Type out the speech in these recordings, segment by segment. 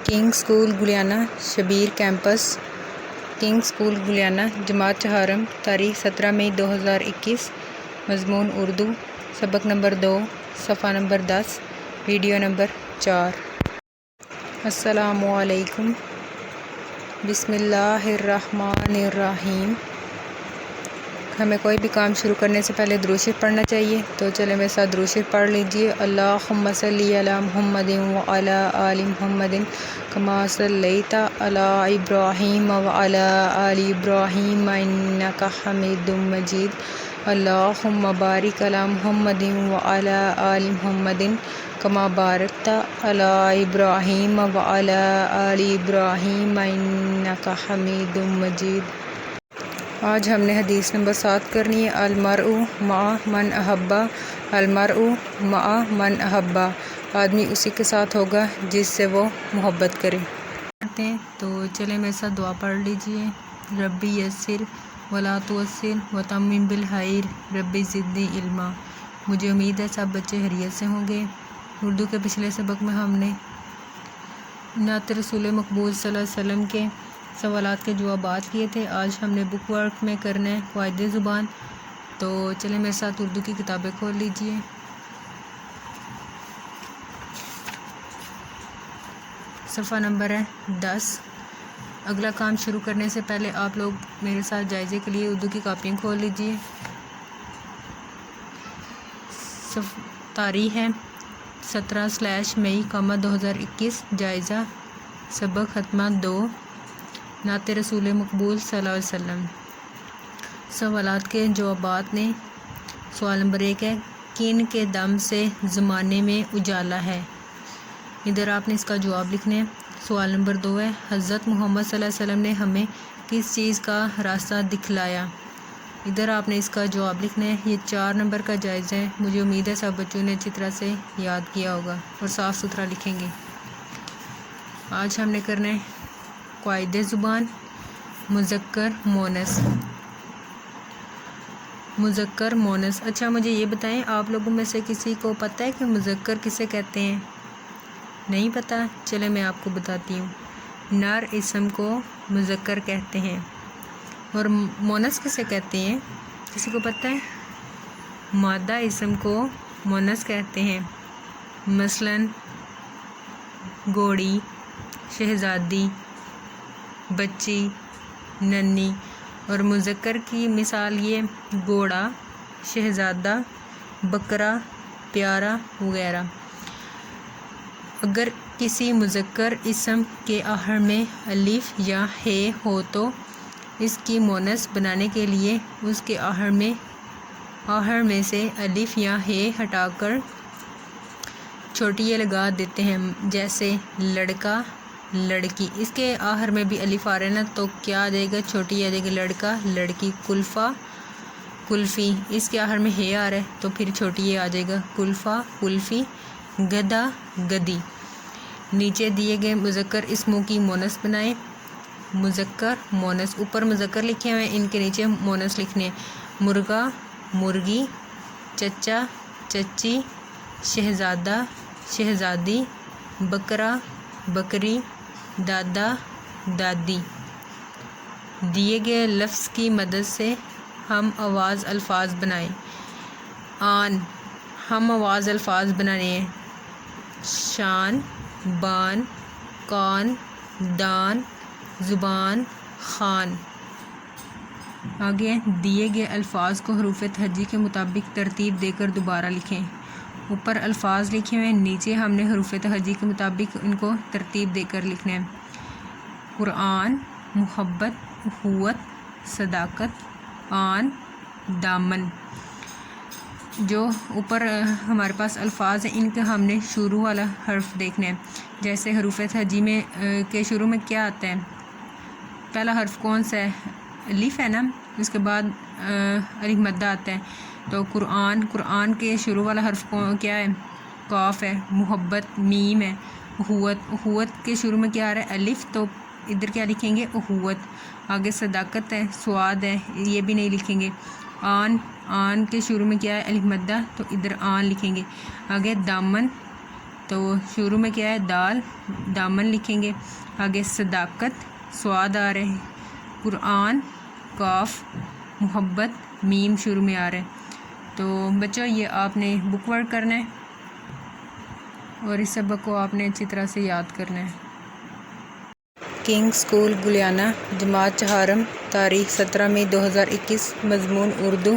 King school Gulyana Shabbir campus King school Gulyana جماعت چہارم تاریخ 17 مئی 2021 مضمون اردو سبق نمبر 2 صفحہ نمبر 10 ویڈیو نمبر 4 السلام علیکم بسم اللہ الرحمن الرحیم۔ ہمیں کوئی بھی کام شروع کرنے سے پہلے درود شریف پڑھنا چاہیے، تو چلے میرے ساتھ درود شریف پڑھ لیجئے۔ اللہم صلی علی محمد وعلی آل محمد کما صلیت علی ابراہیم وعلی آل ابراہیم انک حمید مجید۔ اللہم بارک علی محمد وعلی آل محمد کما بارکت علی ابراہیم وعلی آل ابراہیم انک حمید مجید۔ آج ہم نے حدیث نمبر 7 کرنی ہے۔ المرء مع من احبہ، المرء مع من احبہ، آدمی اسی کے ساتھ ہوگا جس سے وہ محبت کرے۔ تو چلے میرے ساتھ دعا پڑھ لیجئے۔ ربی یسر ولا تعسر وتمم بالخیر ربی زدنی علما۔ مجھے امید ہے سب بچے خیریت سے ہوں گے۔ اردو کے پچھلے سبق میں ہم نے نعت رسول مقبول صلی اللہ علیہ وسلم کے سوالات کے جوابات کیے تھے۔ آج ہم نے بک ورک میں کرنا ہے قواعد زبان۔ تو چلیں میرے ساتھ اردو کی کتابیں کھول لیجئے۔ صفحہ نمبر ہے 10۔ اگلا کام شروع کرنے سے پہلے آپ لوگ میرے ساتھ جائزے کے لیے اردو کی کاپیاں کھول لیجئے۔ تاریخ ہے 17/مئی 2021۔ جائزہ سبق ختمہ 2 نعت رسول مقبول صلی اللہ علیہ وسلم۔ سوالات کے جوابات نے سوال نمبر 1 ہے، کن کے دم سے زمانے میں اجالا ہے؟ ادھر آپ نے اس کا جواب لکھنا ہے۔ سوال نمبر 2 ہے، حضرت محمد صلی اللہ علیہ وسلم نے ہمیں کس چیز کا راستہ دکھلایا؟ ادھر آپ نے اس کا جواب لکھنا ہے۔ یہ 4 نمبر کا جائزہ ہے۔ مجھے امید ہے سب بچوں نے اچھی طرح سے یاد کیا ہوگا اور صاف ستھرا لکھیں گے۔ آج ہم نے کرنا ہے قواعد زبان۔ مذکر مونس، مذکر مونس۔ اچھا مجھے یہ بتائیں، آپ لوگوں میں سے کسی کو پتہ ہے کہ مذکر کسے کہتے ہیں؟ نہیں پتہ؟ چلے میں آپ کو بتاتی ہوں۔ نر اسم کو مذکر کہتے ہیں، اور مونس کسے کہتے ہیں؟ کسی کو پتہ ہے؟ مادہ اسم کو مونس کہتے ہیں، مثلاً گھوڑی، شہزادی، بچی، ننھی۔ اور مذکر کی مثال یہ گھوڑا، شہزادہ، بکرا، پیارا وغیرہ۔ اگر کسی مذکر اسم کے آخر میں الف یا ہے ہو تو اس کی مونس بنانے کے لیے اس کے آخر میں سے الف یا ہے ہٹا کر چھوٹی یہ لگا دیتے ہیں، جیسے لڑکا، لڑکی۔ اس کے آخر میں بھی الف آ رہا ہے نا، تو کیا آ جائے گا؟ چھوٹی آ جائے گی لڑکا، لڑکی۔ کلفہ، کلفی۔ اس کے آخر میں ہے آ رہا ہے تو پھر چھوٹی یہ آ جائے گا کلفہ، کلفی۔ گدھا، گدھی۔ نیچے دیے گئے مذکر اسموں کی مونس بنائیں۔ مذکر مونس، اوپر مذکر لکھے ہوئے ہیں، ان کے نیچے مونس لکھنے ہیں۔ مرغا، مرغی، چچا، چچی، شہزادہ، شہزادی، بکرا، بکری، دادا، دادی۔ دیے گئے لفظ کی مدد سے ہم آواز الفاظ بنائیں۔ آن، ہم آواز الفاظ بنانے ہیں۔ شان، بان، کون، دان، زبان، خان۔ آگے دیے گئے الفاظ کو حروف تہجی کے مطابق ترتیب دے کر دوبارہ لکھیں۔ اوپر الفاظ لکھے ہوئے ہیں، نیچے ہم نے حروف تہجی کے مطابق ان کو ترتیب دے کر لکھنا ہے۔ قرآن، محبت، اخوت، صداقت، آن، دامن۔ جو اوپر ہمارے پاس الفاظ ہیں، ان کا ہم نے شروع والا حرف دیکھنا ہے۔ جیسے حروف تہجی میں کے شروع میں کیا آتا ہے؟ پہلا حرف کون سا ہے؟ الف ہے نا، اس کے بعد الف مدہ آتا ہے۔ تو قرآن، قرآن کے شروع والا حرف کیا ہے؟ قاف ہے۔ محبت میم ہے۔ اخوت، اخوت کے شروع میں کیا آ رہا ہے؟ الف، تو ادھر کیا لکھیں گے؟ اخوت۔ آگے صداقت ہے، سواد ہے، یہ بھی نہیں لکھیں گے۔ آن، آن کے شروع میں کیا ہے؟ الف مدہ، تو ادھر آن لکھیں گے۔ آگے دامن، تو شروع میں کیا ہے دال دامن لکھیں گے، آگے صداقت سواد آ رہے ہیں، قرآن قاف محبت میم شروع میں آ رہے ہیں۔ تو بچوں یہ آپ نے بک ورک کرنا ہے اور اس سبق کو آپ نے اچھی طرح سے یاد کرنا ہے۔ کنگ اسکول گلیانہ جماعت چہارم، تاریخ 17 مئی 2021، مضمون اردو،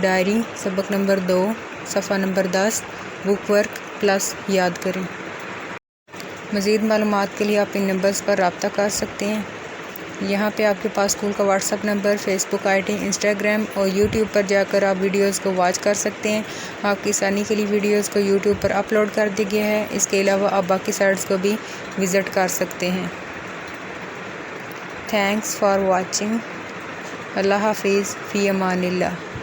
ڈائری، سبق نمبر 2، صفحہ نمبر 10، بک ورک پلس یاد کریں۔ مزید معلومات کے لیے آپ ان نمبرز پر رابطہ کر سکتے ہیں۔ یہاں پہ آپ کے پاس اسکول کا WhatsApp number, Facebook I D, Instagram اور یوٹیوب پر جا کر آپ ویڈیوز کو واچ کر سکتے ہیں۔ آپ کی آسانی کے لیے ویڈیوز کو یوٹیوب پر اپلوڈ کر دیا گیا ہے۔ اس کے علاوہ آپ باقی سائٹس کو بھی وزٹ کر سکتے ہیں۔ Thanks for watching. اللہ حافظ، فی امان اللہ۔